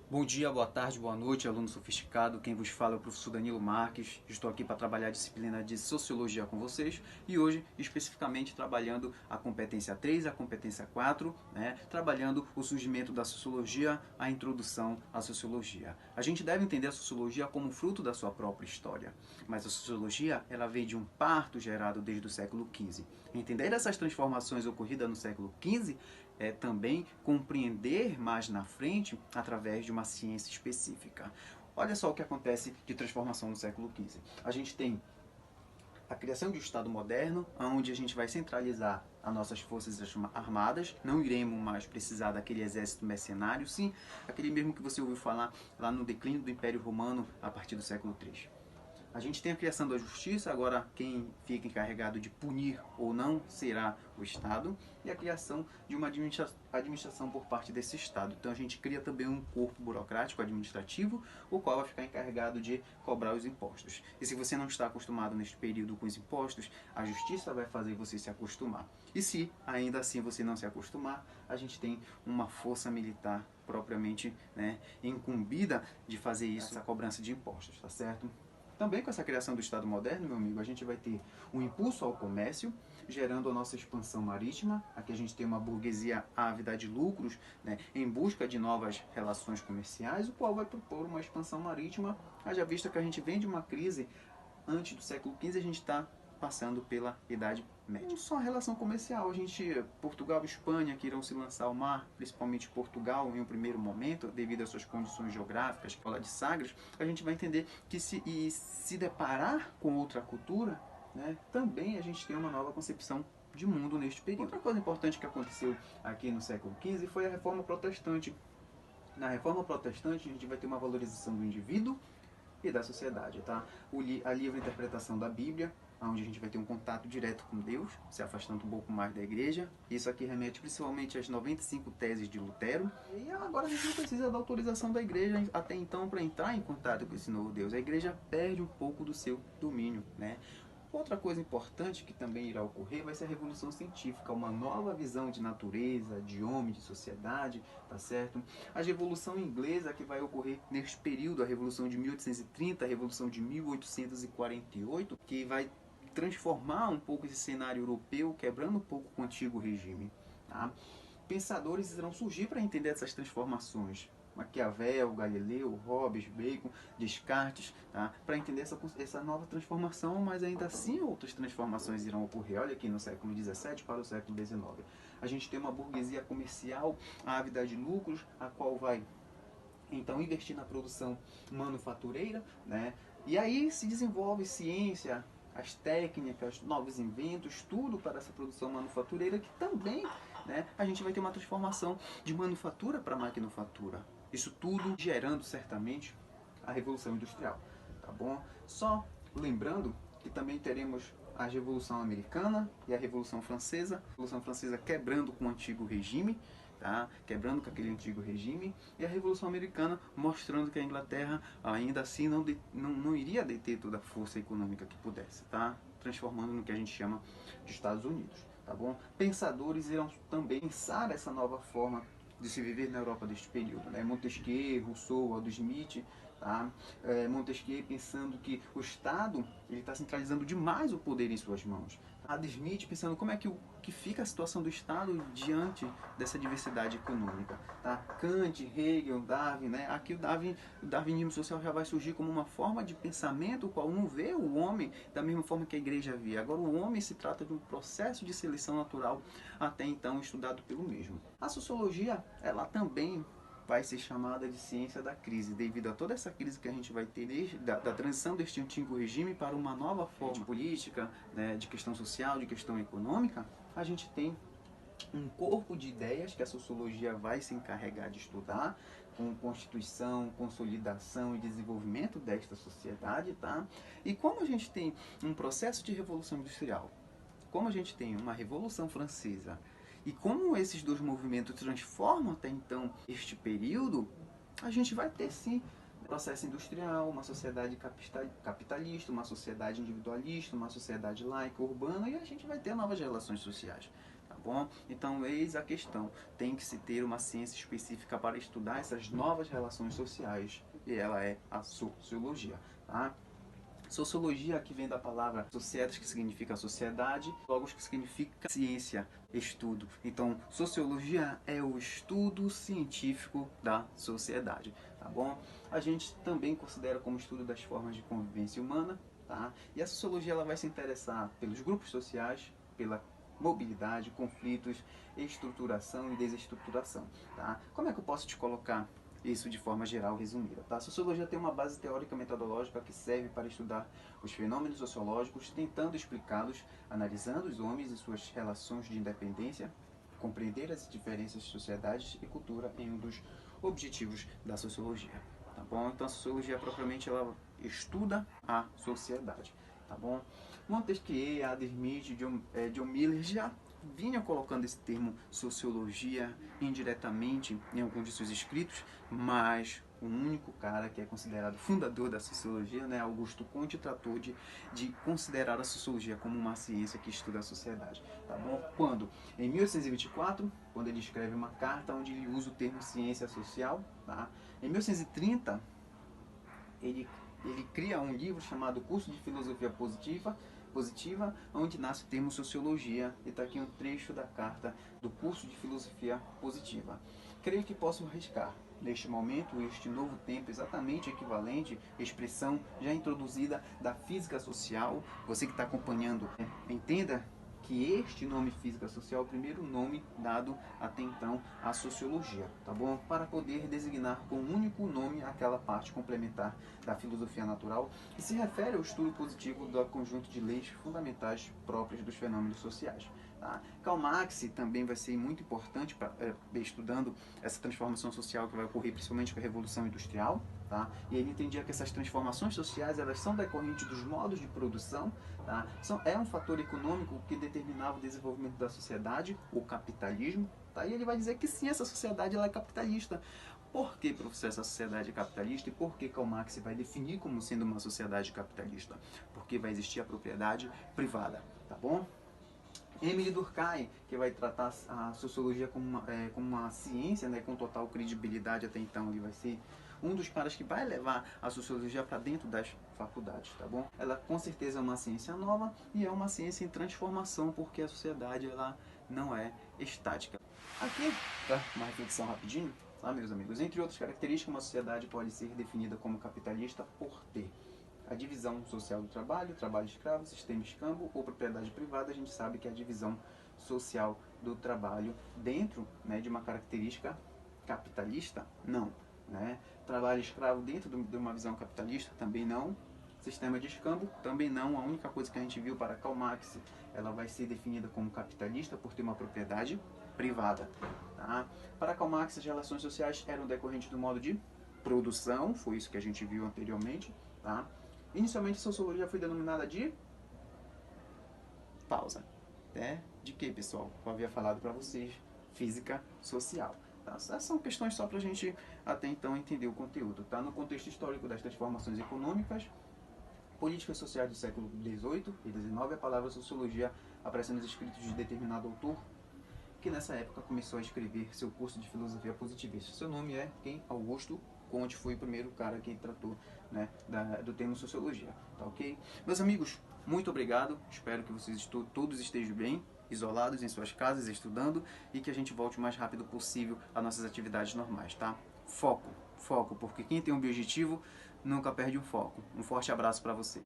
Bom dia, boa tarde, boa noite, aluno sofisticado. Quem vos fala é o professor Danilo Marques. Estou aqui para trabalhar a disciplina de Sociologia com vocês e hoje, especificamente, trabalhando a competência 3 e a competência 4, trabalhando o surgimento da Sociologia, a introdução à Sociologia. A gente deve entender a Sociologia como fruto da sua própria história, mas a Sociologia ela veio de um parto gerado desde o século XV. Entender essas transformações ocorridas no século XV é também compreender mais na frente através de uma ciência específica. Olha só o que acontece de transformação no século XV. A gente tem a criação de um Estado moderno, onde a gente vai centralizar as nossas forças armadas, não iremos mais precisar daquele exército mercenário, sim, aquele mesmo que você ouviu falar lá no declínio do Império Romano a partir do século III. A gente tem a criação da justiça, agora quem fica encarregado de punir ou não será o Estado, e a criação de uma administração por parte desse Estado. Então a gente cria também um corpo burocrático administrativo, o qual vai ficar encarregado de cobrar os impostos. E se você não está acostumado neste período com os impostos, a justiça vai fazer você se acostumar. E se ainda assim você não se acostumar, a gente tem uma força militar propriamente incumbida de fazer isso, essa cobrança de impostos, tá certo? Também com essa criação do Estado moderno, meu amigo, a gente vai ter um impulso ao comércio, gerando a nossa expansão marítima. Aqui a gente tem uma burguesia ávida de lucros, em busca de novas relações comerciais, o qual vai propor uma expansão marítima, haja vista que a gente vem de uma crise antes do século XV, a gente está passando pela Idade Média. Não só a relação comercial, a gente, Portugal e Espanha, que irão se lançar ao mar, principalmente Portugal em um primeiro momento, devido às suas condições geográficas, fala de Sagres, a gente vai entender que se deparar com outra cultura, também a gente tem uma nova concepção de mundo neste período. Outra coisa importante que aconteceu aqui no século XV foi a Reforma Protestante. Na Reforma Protestante, a gente vai ter uma valorização do indivíduo e da sociedade, tá? A livre interpretação da Bíblia, onde a gente vai ter um contato direto com Deus, se afastando um pouco mais da igreja. Isso aqui remete principalmente às 95 teses de Lutero. E agora a gente não precisa da autorização da igreja até então para entrar em contato com esse novo Deus. A igreja perde um pouco do seu domínio, Outra coisa importante que também irá ocorrer vai ser a revolução científica, uma nova visão de natureza, de homem, de sociedade, tá certo? A revolução inglesa que vai ocorrer neste período, a revolução de 1830, a revolução de 1848, que vai transformar um pouco esse cenário europeu, quebrando um pouco com o antigo regime, tá? Pensadores irão surgir para entender essas transformações. Maquiavel, Galileu, Hobbes, Bacon, Descartes, tá? Para entender essa nova transformação, mas ainda assim outras transformações irão ocorrer. Olha aqui no século XVII para o século XIX. A gente tem uma burguesia comercial ávida de lucros, a qual vai então investir na produção manufatureira, E aí se desenvolve ciência, as técnicas, novos inventos, tudo para essa produção manufatureira que também, a gente vai ter uma transformação de manufatura para maquinofatura. Isso tudo gerando certamente a Revolução Industrial, tá bom? Só lembrando que também teremos a Revolução Americana e a Revolução Francesa. A Revolução Francesa quebrando com o antigo regime, tá? Quebrando com aquele antigo regime, e a Revolução Americana mostrando que a Inglaterra ainda assim não iria deter toda a força econômica que pudesse, tá? Transformando no que a gente chama de Estados Unidos, tá bom? Pensadores irão também pensar essa nova forma de se viver na Europa deste período, Montesquieu, Rousseau, Aldo Smith, tá? Montesquieu pensando que o Estado ele está centralizando demais o poder em suas mãos. Adam Smith pensando como é que fica a situação do Estado diante dessa diversidade econômica, tá? Kant, Hegel, Darwin, Aqui o darwinismo social já vai surgir como uma forma de pensamento, o qual não vê o homem da mesma forma que a igreja via. Agora o homem se trata de um processo de seleção natural até então estudado pelo mesmo. A sociologia, ela também vai ser chamada de ciência da crise, devido a toda essa crise que a gente vai ter desde da transição deste antigo regime para uma nova forma de política, de questão social, de questão econômica. A gente tem um corpo de ideias que a sociologia vai se encarregar de estudar, com constituição, consolidação e desenvolvimento desta sociedade, tá? E como a gente tem um processo de revolução industrial, como a gente tem uma Revolução Francesa, e como esses dois movimentos transformam até então este período, a gente vai ter sim um processo industrial, uma sociedade capitalista, uma sociedade individualista, uma sociedade laica, urbana, e a gente vai ter novas relações sociais. Tá bom? Então, eis a questão. Tem que se ter uma ciência específica para estudar essas novas relações sociais, e ela é a sociologia, tá? Sociologia, que vem da palavra societas, que significa sociedade, logos, que significa ciência, estudo. Então, sociologia é o estudo científico da sociedade, tá bom? A gente também considera como estudo das formas de convivência humana, tá? E a sociologia ela vai se interessar pelos grupos sociais, pela mobilidade, conflitos, estruturação e desestruturação, tá? Como é que eu posso te colocar isso de forma geral, resumida, tá? A sociologia tem uma base teórica metodológica que serve para estudar os fenômenos sociológicos, tentando explicá-los, analisando os homens e suas relações de independência, compreender as diferenças de sociedades e cultura em um dos objetivos da sociologia, tá bom? Então a sociologia propriamente ela estuda a sociedade, tá bom? Montesquieu, Adam Smith, John Miller já vinha colocando esse termo sociologia indiretamente em alguns de seus escritos, mas o único cara que é considerado fundador da sociologia, né, Augusto Comte, tratou de considerar a sociologia como uma ciência que estuda a sociedade, tá bom? Quando? Em 1824, quando ele escreve uma carta onde ele usa o termo ciência social, tá? Em 1930, ele cria um livro chamado Curso de Filosofia Positiva, onde nasce o termo sociologia, e está aqui um trecho da carta do curso de filosofia positiva. Creio que posso arriscar, neste momento, este novo tempo exatamente equivalente, expressão já introduzida da física social. Você que está acompanhando, entenda que este nome física social é o primeiro nome dado até então à sociologia, tá bom? Para poder designar com um único nome aquela parte complementar da filosofia natural, que se refere ao estudo positivo do conjunto de leis fundamentais próprias dos fenômenos sociais. Tá? Karl Marx também vai ser muito importante estudando essa transformação social que vai ocorrer principalmente com a Revolução Industrial, tá? E ele entendia que essas transformações sociais elas são decorrentes dos modos de produção, tá? É um fator econômico que determinava o desenvolvimento da sociedade, o capitalismo, tá? E ele vai dizer que sim, essa sociedade ela é capitalista. Por que, professor, essa sociedade é capitalista e por que Karl Marx vai definir como sendo uma sociedade capitalista? Porque vai existir a propriedade privada, tá bom? Emile Durkheim, que vai tratar a sociologia como uma ciência, né, com total credibilidade até então, ele vai ser um dos caras que vai levar a sociologia para dentro das faculdades, tá bom? Ela com certeza é uma ciência nova e é uma ciência em transformação, porque a sociedade ela não é estática. Aqui, tá? Uma reflexão rapidinho, tá, meus amigos? Entre outras características, uma sociedade pode ser definida como capitalista por ter a divisão social do trabalho, trabalho escravo, sistema escambo ou propriedade privada. A gente sabe que é a divisão social do trabalho dentro, né, de uma característica capitalista, não. Né? Trabalho escravo dentro de uma visão capitalista, também não. Sistema de escambo, também não. A única coisa que a gente viu para Karl Marx, ela vai ser definida como capitalista por ter uma propriedade privada. Tá? Para Karl Marx, as relações sociais eram decorrentes do modo de produção, foi isso que a gente viu anteriormente. Tá? Inicialmente a sociologia foi denominada de pausa. De que, pessoal? Eu havia falado para vocês, física social. Tá? Essas são questões só para a gente até então entender o conteúdo. Tá? No contexto histórico das transformações econômicas, políticas sociais do século XVIII e XIX, a palavra sociologia aparece nos escritos de determinado autor, que nessa época começou a escrever seu curso de filosofia positivista. Seu nome é quem? Augusto Comte, foi o primeiro cara que tratou, né, do termo sociologia, tá ok? Meus amigos, muito obrigado, espero que vocês todos estejam bem, isolados em suas casas, estudando, e que a gente volte o mais rápido possível às nossas atividades normais, tá? Foco, porque quem tem um objetivo nunca perde o foco. Um forte abraço para você.